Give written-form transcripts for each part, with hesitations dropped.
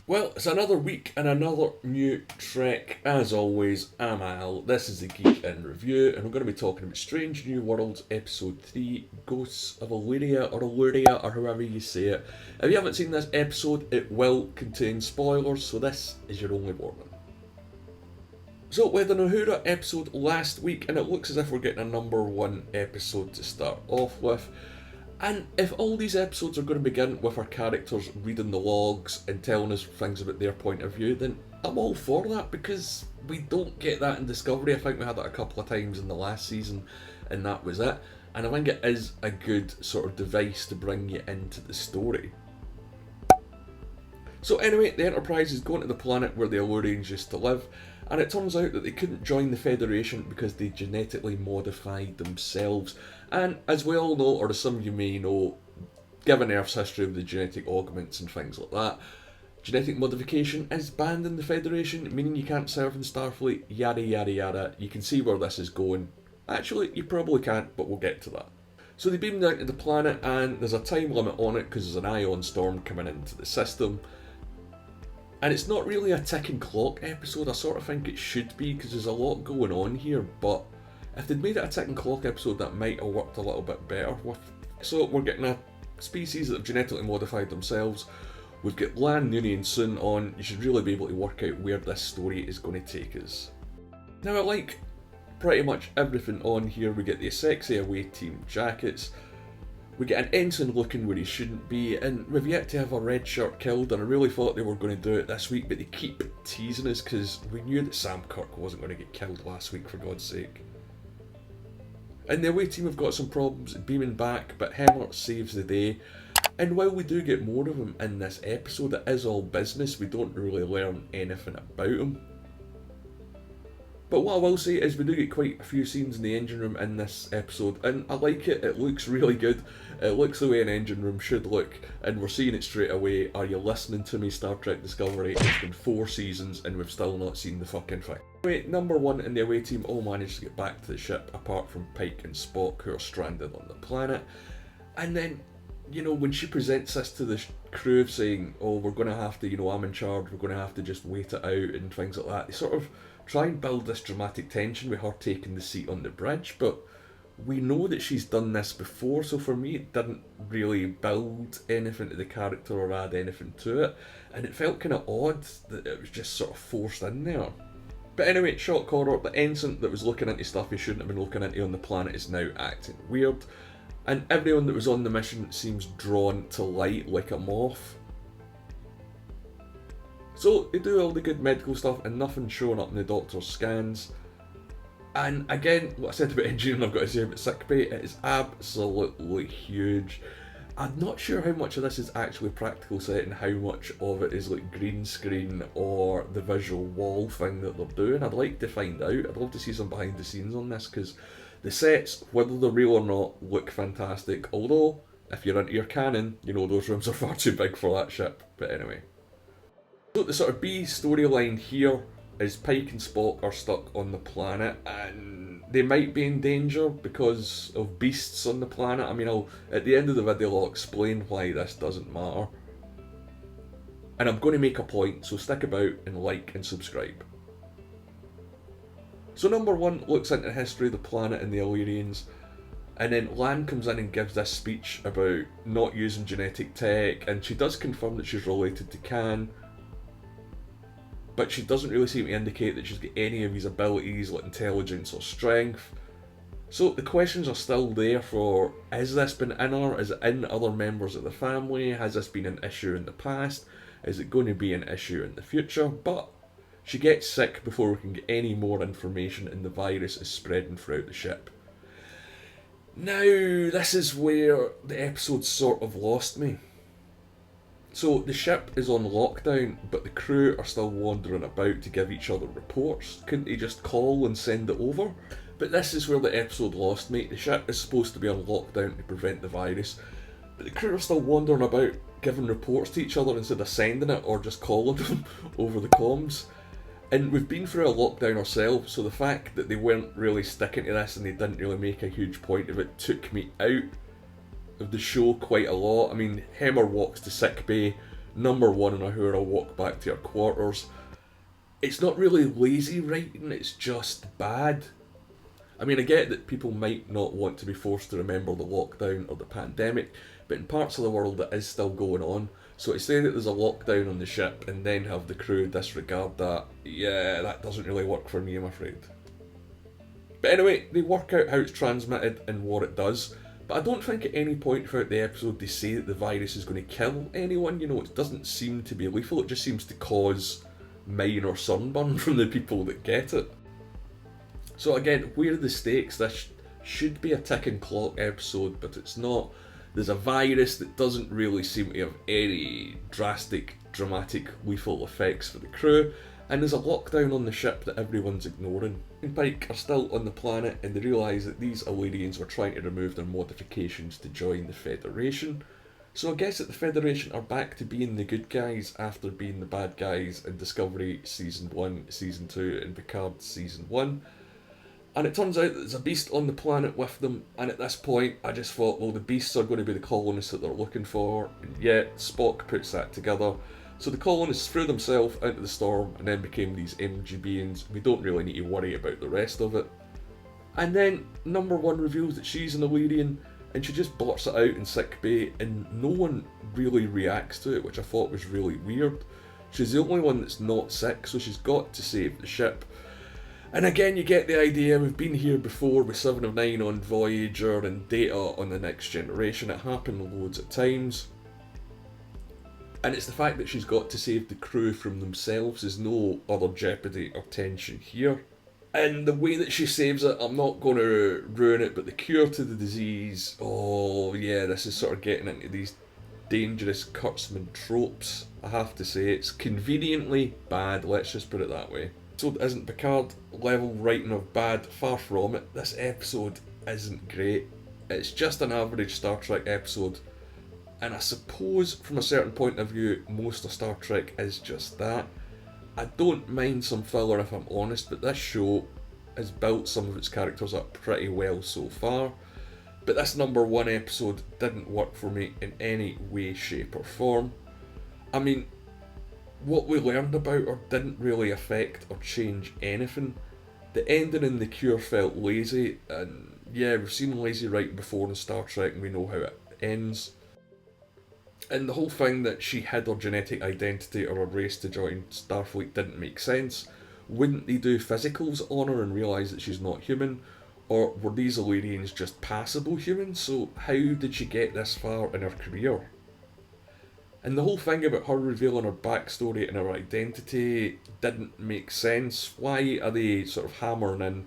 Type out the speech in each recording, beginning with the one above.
Well, it's another week and another new Trek. As always, I'm Al. This is the Geek in Review, and we're going to be talking about Strange New Worlds Episode 3, Ghosts of Illyria, or Illyria, or however you say it. If you haven't seen this episode, it will contain spoilers, so this is your only warning. So, we had an Uhura episode last week, and it looks as if we're getting a number one episode to start off with. And if all these episodes are going to begin with our characters reading the logs and telling us things about their point of view, then I'm all for that, because we don't get that in Discovery. I think we had that a couple of times in the last season, and that was it. And I think it is a good sort of device to bring you into the story. So anyway, the Enterprise is going to the planet where the Illyrians used to live, and it turns out that they couldn't join the Federation because they genetically modified themselves. And as we all know, or as some of you may know, given Earth's history of the genetic augments and things like that, genetic modification is banned in the Federation, meaning you can't serve in Starfleet, yada yada yada. You can see where this is going. Actually, you probably can't, but we'll get to that. So they beam down to the planet, and there's a time limit on it because there's an ion storm coming into the system. And it's not really a ticking clock episode. I sort of think it should be, because there's a lot going on here, but if they'd made it a ticking clock episode, that might have worked a little bit better with. So we're getting a species that have genetically modified themselves. We've got Lan, Nooney and Soon on. You should really be able to work out where this story is going to take us. Now, I like pretty much everything on here. We get the sexy away team jackets. We get an ensign looking where he shouldn't be, and we've yet to have a red shirt killed, and I really thought they were going to do it this week, but they keep teasing us because we knew that Sam Kirk wasn't going to get killed last week, for God's sake. And the away team have got some problems beaming back, but Hemmer saves the day. And while we do get more of him in this episode, it is all business. We don't really learn anything about him. But what I will say is we do get quite a few scenes in the engine room in this episode, and I like it. It looks really good. It looks the way an engine room should look, and we're seeing it straight away. Are you listening to me, Star Trek Discovery? It's been 4 seasons and we've still not seen the fucking thing. Anyway, number one in the away team all managed to get back to the ship, apart from Pike and Spock, who are stranded on the planet. And then, you know, when she presents this to the crew saying, oh, we're going to have to, I'm in charge, we're going to have to just wait it out and things like that, they sort of try and build this dramatic tension with her taking the seat on the bridge, but we know that she's done this before, so for me it didn't really build anything to the character or add anything to it, and it felt kind of odd that it was just sort of forced in there. But anyway, shock horror, the ensign that was looking into stuff he shouldn't have been looking into on the planet is now acting weird, and everyone that was on the mission seems drawn to light like a moth. So they do all the good medical stuff and nothing's showing up in the doctor's scans. And again, what I said about engineering, I've got to say about sickbay, it is absolutely huge. I'm not sure how much of this is actually practical set and how much of it is like green screen or the visual wall thing that they're doing. I'd like to find out. I'd love to see some behind the scenes on this, because the sets, whether they're real or not, look fantastic. Although, if you're into your canon, those rooms are far too big for that ship. But anyway. So the sort of B storyline here is Pike and Spock are stuck on the planet, and they might be in danger because of beasts on the planet. I mean, at the end of the video I'll explain why this doesn't matter. And I'm going to make a point, so stick about and like and subscribe. So number one looks into the history of the planet and the Illyrians, and then Lan comes in and gives this speech about not using genetic tech, and she does confirm that she's related to Khan, but she doesn't really seem to indicate that she's got any of his abilities like intelligence or strength. So the questions are still there for, has this been in her? Is it in other members of the family? Has this been an issue in the past? Is it going to be an issue in the future? But she gets sick before we can get any more information, and the virus is spreading throughout the ship. Now, this is where the episode sort of lost me. So the ship is on lockdown, but the crew are still wandering about to give each other reports. Couldn't they just call and send it over? But this is where the episode lost me. The ship is supposed to be on lockdown to prevent the virus, but the crew are still wandering about giving reports to each other instead of sending it or just calling them over the comms. And we've been through a lockdown ourselves, so the fact that they weren't really sticking to this and they didn't really make a huge point of it took me out of the show quite a lot. I mean, Hemmer walks to sickbay Number 1 and Uhura walk back to her quarters. It's not really lazy writing, it's just bad. I mean, I get that people might not want to be forced to remember the lockdown or the pandemic, but in parts of the world it is still going on. So to say that there's a lockdown on the ship and then have the crew disregard that, yeah, that doesn't really work for me, I'm afraid. But anyway, they work out how it's transmitted and what it does, but I don't think at any point throughout the episode they say that the virus is going to kill anyone. It doesn't seem to be lethal, it just seems to cause minor sunburn from the people that get it. So again, where are the stakes? This should be a ticking clock episode, but it's not. There's a virus that doesn't really seem to have any drastic, dramatic, lethal effects for the crew, and there's a lockdown on the ship that everyone's ignoring. And Pike are still on the planet, and they realise that these Illyrians were trying to remove their modifications to join the Federation. So I guess that the Federation are back to being the good guys after being the bad guys in Discovery Season 1, Season 2 and Picard Season 1. And it turns out that there's a beast on the planet with them, and at this point I just thought, well, the beasts are going to be the colonists that they're looking for, and yet Spock puts that together. So the colonists threw themselves into the storm and then became these MGBians. We don't really need to worry about the rest of it. And then Number 1 reveals that she's an Illyrian, and she just blurts it out in sickbay, and no one really reacts to it, which I thought was really weird. She's the only one that's not sick, so she's got to save the ship. And again, you get the idea. We've been here before with 7 of 9 on Voyager and Data on the Next Generation. It happened loads of times. And it's the fact that she's got to save the crew from themselves. There's no other jeopardy or tension here. And the way that she saves it, I'm not going to ruin it, but the cure to the disease, oh yeah, this is sort of getting into these dangerous Kurtzman tropes. I have to say, it's conveniently bad, let's just put it that way. This episode isn't Picard level writing of bad, far from it. This episode isn't great. It's just an average Star Trek episode. And I suppose from a certain point of view, most of Star Trek is just that. I don't mind some filler if I'm honest, but this show has built some of its characters up pretty well so far. But this Number 1 episode didn't work for me in any way, shape or form. I mean, what we learned about her didn't really affect or change anything. The ending in The Cure felt lazy, and yeah, we've seen lazy writing before in Star Trek and we know how it ends. And the whole thing that she hid her genetic identity or her race to join Starfleet didn't make sense. Wouldn't they do physicals on her and realise that she's not human? Or were these Illyrians just passable humans? So how did she get this far in her career? And the whole thing about her revealing her backstory and her identity didn't make sense. Why are they sort of hammering in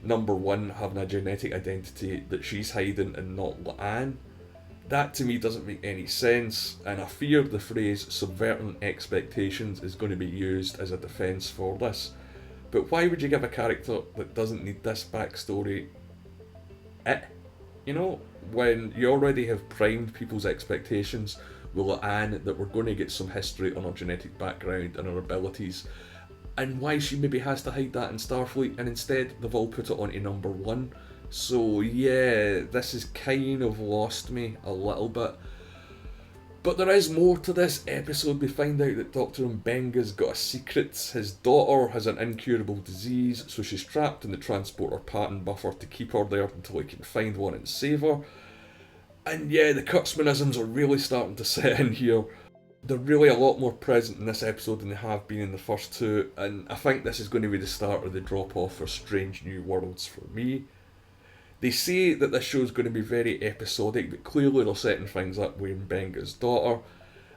Number 1 having a genetic identity that she's hiding and not La'an? That to me doesn't make any sense, and I fear the phrase subverting expectations is going to be used as a defence for this. But why would you give a character that doesn't need this backstory it? When you already have primed people's expectations with La'an that we're going to get some history on her genetic background and her abilities, and why she maybe has to hide that in Starfleet, and instead they've all put it onto Number 1. So yeah, this has kind of lost me a little bit. But there is more to this episode. We find out that Dr. Mbenga's got a secret. His daughter has an incurable disease, so she's trapped in the transporter pattern buffer to keep her there until he can find one and save her. And yeah, the Kurtzmanisms are really starting to set in here. They're really a lot more present in this episode than they have been in the first 2, and I think this is going to be the start of the drop-off for Strange New Worlds for me. They say that this show is going to be very episodic, but clearly they're setting things up with Mbenga's daughter.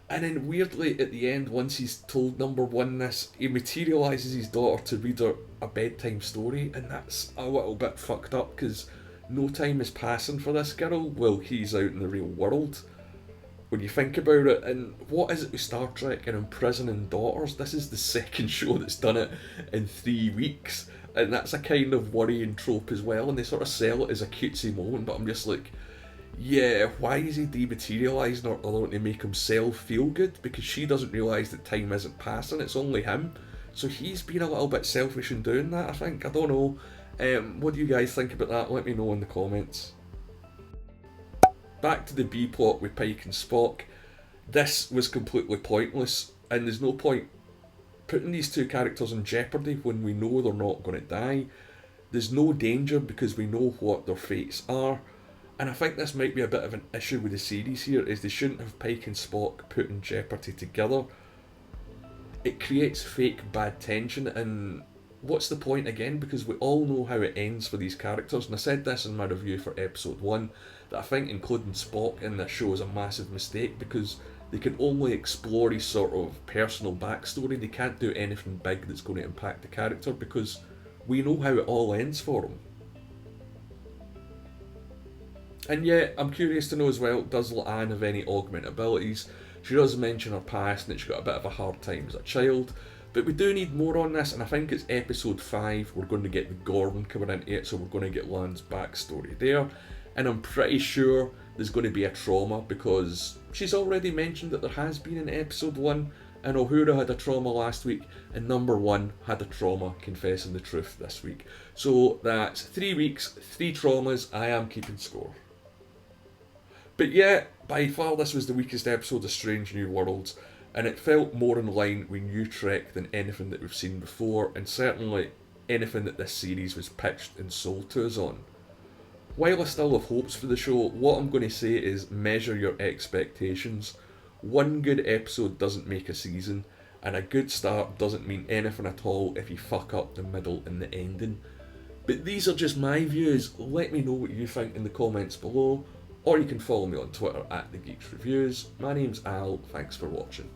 And then weirdly, at the end, once he's told Number 1 this, he materialises his daughter to read her a bedtime story, and that's a little bit fucked up, because no time is passing for this girl while he's out in the real world. When you think about it, and what is it with Star Trek and imprisoning daughters? This is the second show that's done it in 3 weeks. And that's a kind of worrying trope as well, and they sort of sell it as a cutesy moment, but I'm just like, yeah, why is he dematerialising her other than to make himself feel good? Because she doesn't realise that time isn't passing, it's only him. So he's been a little bit selfish in doing that, I think. I don't know. What do you guys think about that? Let me know in the comments. Back to the B plot with Pike and Spock. This was completely pointless, and there's no point putting these two characters in jeopardy when we know they're not going to die. There's no danger because we know what their fates are. And I think this might be a bit of an issue with the series here, is they shouldn't have Pike and Spock put in jeopardy together. It creates fake bad tension, and what's the point again? Because we all know how it ends for these characters, and I said this in my review for episode 1, that I think including Spock in this show is a massive mistake, because they can only explore his sort of personal backstory. They can't do anything big that's going to impact the character, because we know how it all ends for him. And yeah, I'm curious to know as well, does La'an have any augment abilities? She does mention her past and that she got a bit of a hard time as a child, but we do need more on this, and I think it's episode 5 we're going to get the Gorn coming into it, so we're going to get La'an's backstory there, and I'm pretty sure there's going to be a trauma, because she's already mentioned that there has been in episode 1, and Uhura had a trauma last week, and number 1 had a trauma confessing the truth this week. So that's 3 weeks, 3 traumas. I am keeping score. But yeah, by far this was the weakest episode of Strange New Worlds, and it felt more in line with new Trek than anything that we've seen before, and certainly anything that this series was pitched and sold to us on. While I still have hopes for the show, what I'm going to say is measure your expectations. One good episode doesn't make a season, and a good start doesn't mean anything at all if you fuck up the middle and the ending. But these are just my views. Let me know what you think in the comments below, or you can follow me on Twitter at The Geeks Reviews. My name's Al, thanks for watching.